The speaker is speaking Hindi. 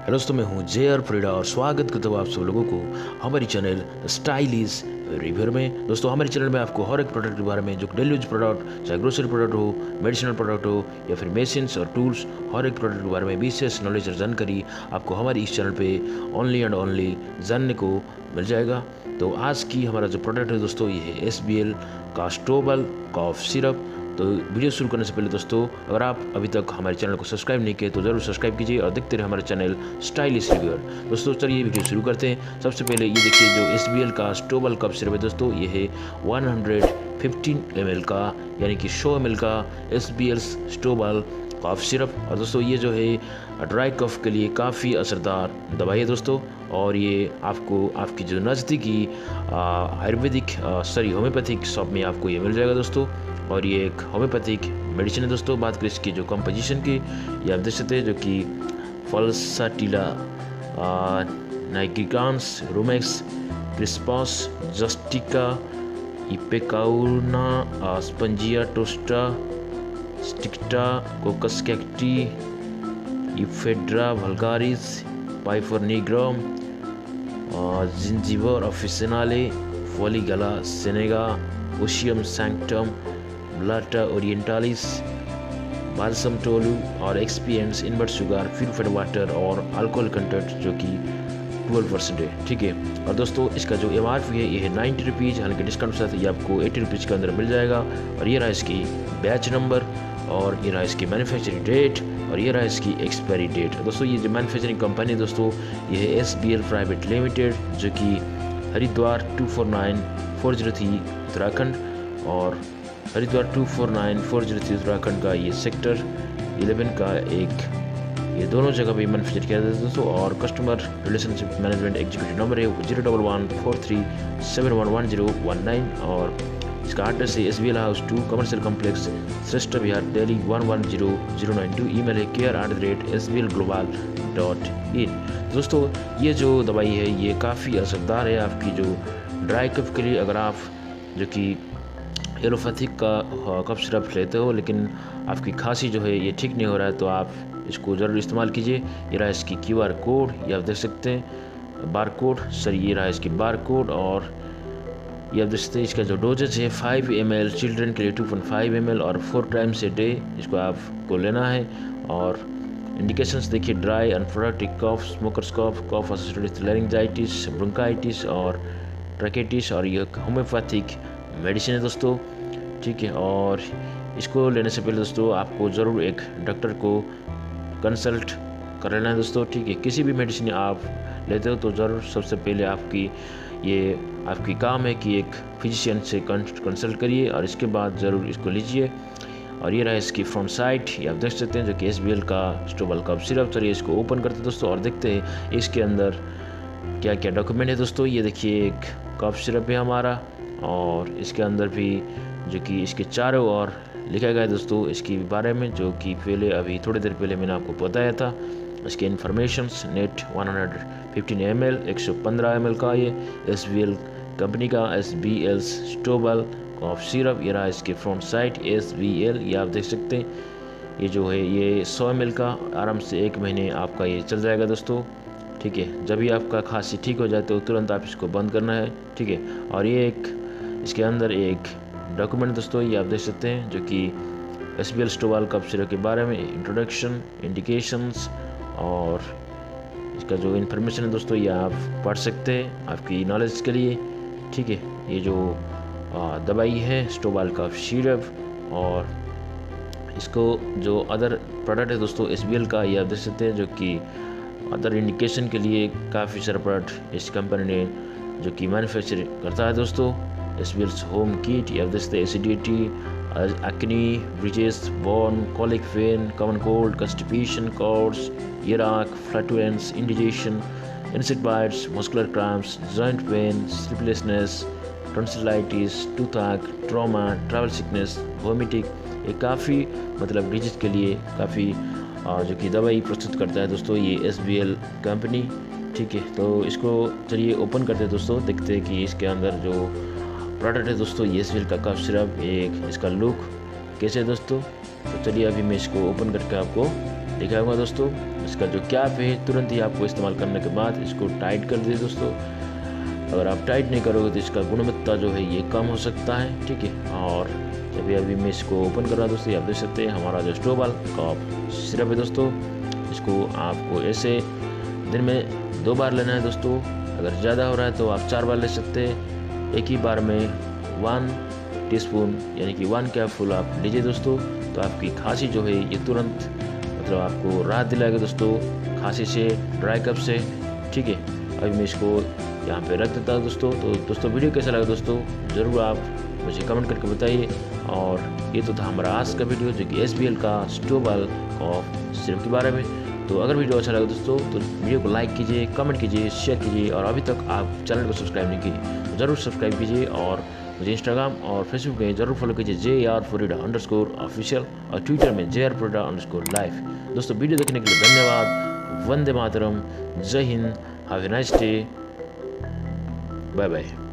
हेलो दोस्तों, मैं हूं जे.आर. फ्रीडा और स्वागत करता हूं आप सब लोगों को हमारी चैनल स्टाइलिश रिव्यू में। दोस्तों, हमारे चैनल में आपको हर एक प्रोडक्ट के बारे में, जो डेली यूज प्रोडक्ट, चाहे ग्रोसरी प्रोडक्ट हो, मेडिसिनल प्रोडक्ट हो या फिर मशीन्स और टूल्स, हर एक प्रोडक्ट के बारे में विशेष नॉलेज और जानकारी आपको हमारी इस चैनल पे ओनली एंड ओनली जानने को मिल जाएगा। तो आज की हमारा जो प्रोडक्ट है दोस्तों, ये है SBL का स्टोबल कॉफ सिरप। तो वीडियो शुरू करने से पहले दोस्तों, अगर आप अभी तक हमारे चैनल को सब्सक्राइब नहीं किए तो ज़रूर सब्सक्राइब कीजिए और देखते रहे हमारे चैनल स्टाइलिश रिव्यूअर। दोस्तों चलिए वीडियो शुरू करते हैं। सबसे पहले ये देखिए, जो SBL का स्टोबल कप सिरप है दोस्तों, ये है 115 ml का, यानी कि 100 ml का SBL स्टोबल कॉफ सिरप। और दोस्तों ये जो है ड्राई कफ के लिए काफ़ी असरदार दवाई है दोस्तों, और ये आपको आपकी जो नज़दीकी आयुर्वेदिक होम्योपैथिक शॉप में आपको ये मिल जाएगा दोस्तों। और ये एक होम्योपैथिक मेडिसिन है दोस्तों। बात करें इसकी जो कंपोजिशन की, ये आप देख सकते हैं, जो कि Pulsatilla nigricans Rumex crispus Justicia Ipecacuanha Spongia tosta Sticta Coccus cacti Ephedra vulgaris Piper nigrum Zingiber officinale Polygala senega Ocimum sanctum Blatta orientalis balsam tolu और excipients invert sugar purified water और अल्कोहल कंटेंट जो कि 12% है। ठीक है। और दोस्तों इसका जो MRP है ये है 90 रुपीज़, हालांकि डिस्काउंट के साथ ये आपको 80 रुपीज़ के अंदर मिल जाएगा। और ये रहा इसकी बैच नंबर, और ये रहा इसकी मैन्युफैक्चरिंग डेट, और ये रहा इसकी एक्सपायरी डेट। दोस्तों ये जो मैन्युफैक्चरिंग कंपनी है दोस्तों, ये है SBL प्राइवेट लिमिटेड, जो कि हरिद्वार 249403 उत्तराखंड, और हरिद्वार 249403 उत्तराखंड का ये सेक्टर 11 का ये दोनों जगह पे मैन्युफैक्चर किया जाता है दोस्तों। और customer relationship management executive number है 01143711019, और इसका एड्रेस है SBL हाउस 2 कमर्शियल कॉम्प्लेक्स श्रेष्ठ विहार दिल्ली 110092। ईमेल है care@sblglobal.in। दोस्तों ये जो दवाई है ये काफ़ी असरदार है आपकी जो ड्राई कफ के लिए। अगर आप जो कि एलोपैथिक का कफ सिरप लेते हो लेकिन आपकी खांसी जो है ये ठीक नहीं हो रहा है, तो आप इसको ज़रूर इस्तेमाल कीजिए। ये रहा इसकी QR कोड, ये आप देख सकते हैं, बार कोड सर, ये रहा इसकी बार कोड। और ये आप देख सकते हैं इसका जो डोजेज है 5 ml, चिल्ड्रन के लिए 2.5 ml और 4 टाइम्स ए डे इसको आपको लेना है। और इंडिकेशंस देखिए, dry unproductive cough, smokers cough, cough associated with laryngitis, bronchitis और ट्रैकेटिस, और ये होम्योपैथिक मेडिसिन है दोस्तों। ठीक है। और इसको लेने से पहले दोस्तों आपको ज़रूर एक डॉक्टर को कंसल्ट कर लेना है दोस्तों। ठीक है। किसी भी मेडिसिन आप लेते हो तो ज़रूर सबसे पहले आपकी काम है कि एक फिजिशियन से कंसल्ट करिए, और इसके बाद ज़रूर इसको लीजिए। और ये रहा इसकी फ्रंट साइड, ये आप देख सकते हैं, जो कि SBL का स्टोबल कफ सिरप। चलिए इसको ओपन करते हैं दोस्तों और देखते हैं इसके अंदर क्या क्या डॉक्यूमेंट है दोस्तों। ये देखिए एक कफ सिरप है हमारा, और इसके अंदर भी जो कि इसके चारों ओर लिखा गया है दोस्तों इसके बारे में, जो कि पहले अभी थोड़ी देर पहले मैंने आपको बताया था। इसके इन्फॉर्मेशंस नेट 115 ml 115 ml का ये SBL कंपनी का SBL स्टोबल कॉफ सिरप। ये रहा इसके फ्रंट साइड SBL, ये आप देख सकते हैं। ये जो है ये 100 ml का आराम से 1 महीने आपका ये चल जाएगा दोस्तों। ठीक है। जब भी आपका खांसी ठीक हो जाए तो तुरंत आप इसको बंद करना है। ठीक है। और ये इसके अंदर एक डॉक्यूमेंट दोस्तों, ये आप देख सकते हैं, जो कि SBL स्टोबल कप सिरप के बारे में इंट्रोडक्शन, इंडिकेशंस और इसका जो इन्फॉर्मेशन है दोस्तों, ये आप पढ़ सकते हैं आपकी नॉलेज के लिए। ठीक है। ये जो दवाई है स्टोबल कप सिरप, और इसको जो अदर प्रोडक्ट है दोस्तों SBL का, ये आप देख सकते हैं, जो कि अदर इंडिकेशन के लिए काफ़ी सारा प्रोडक्ट इस कंपनी ने जो कि मैन्युफैक्चर करता है दोस्तों। SBL होम किट, ये आप देख सकते हैं, acidity, acne, bruises, burns, colic pain, common cold, constipation, coughs, earache, flatulence, indigestion, insect bites, muscular cramps, joint pain, sleeplessness, tonsillitis, toothache, trauma, travel sickness, vomiting, ये काफ़ी मतलब डिजीज के लिए काफ़ी जो कि दवाई प्रस्तुत करता है दोस्तों ये SBL कंपनी। ठीक है। तो इसको चलिए ओपन करते हैं दोस्तों, देखते हैं कि इसके अंदर जो प्रोडक्ट है दोस्तों ये SBL का कफ सिरप, एक इसका लुक कैसे है दोस्तों। तो चलिए अभी मैं इसको ओपन करके आपको लिखा होगा दोस्तों। इसका जो कैप है तुरंत ही आपको इस्तेमाल करने के बाद इसको टाइट कर दीजिए दोस्तों। अगर आप टाइट नहीं करोगे तो इसका गुणवत्ता जो है ये कम हो सकता है, ठीक है। और अभी मैं इसको ओपन कर रहा हूँ दोस्तों, आप देख सकते हैं हमारा जो स्टोबाल कॉफ सिरप है दोस्तों। इसको आपको ऐसे दिन में 2 बार लेना है दोस्तों। अगर ज़्यादा हो रहा है तो आप 4 बार ले सकते हैं। एक ही बार में 1 टीस्पून यानी कि 1 कैपफुल आप लीजिए दोस्तों, तो आपकी खांसी जो है ये तुरंत मतलब आपको राहत दिलाएगा दोस्तों खांसी से, ड्राई कफ से, ठीक है। अभी मैं इसको यहाँ पे रख देता हूँ दोस्तों। तो दोस्तों वीडियो कैसा लगा दोस्तों ज़रूर आप मुझे कमेंट करके बताइए। और ये तो था हमारा आज का वीडियो जो कि SBL का स्टोबाल कॉफ सिरप के बारे में। तो अगर वीडियो अच्छा लगा दोस्तों तो वीडियो को लाइक कीजिए, कमेंट कीजिए, शेयर कीजिए, और अभी तक आप चैनल को सब्सक्राइब नहीं किए तो ज़रूर सब्सक्राइब कीजिए। और मुझे इंस्टाग्राम और फेसबुक में ज़रूर फॉलो कीजिए JR_Florida_official, और ट्विटर में JR_Florida_life। दोस्तों वीडियो देखने के लिए धन्यवाद। वंदे मातरम, जय हिंद, have a nice day, bye bye.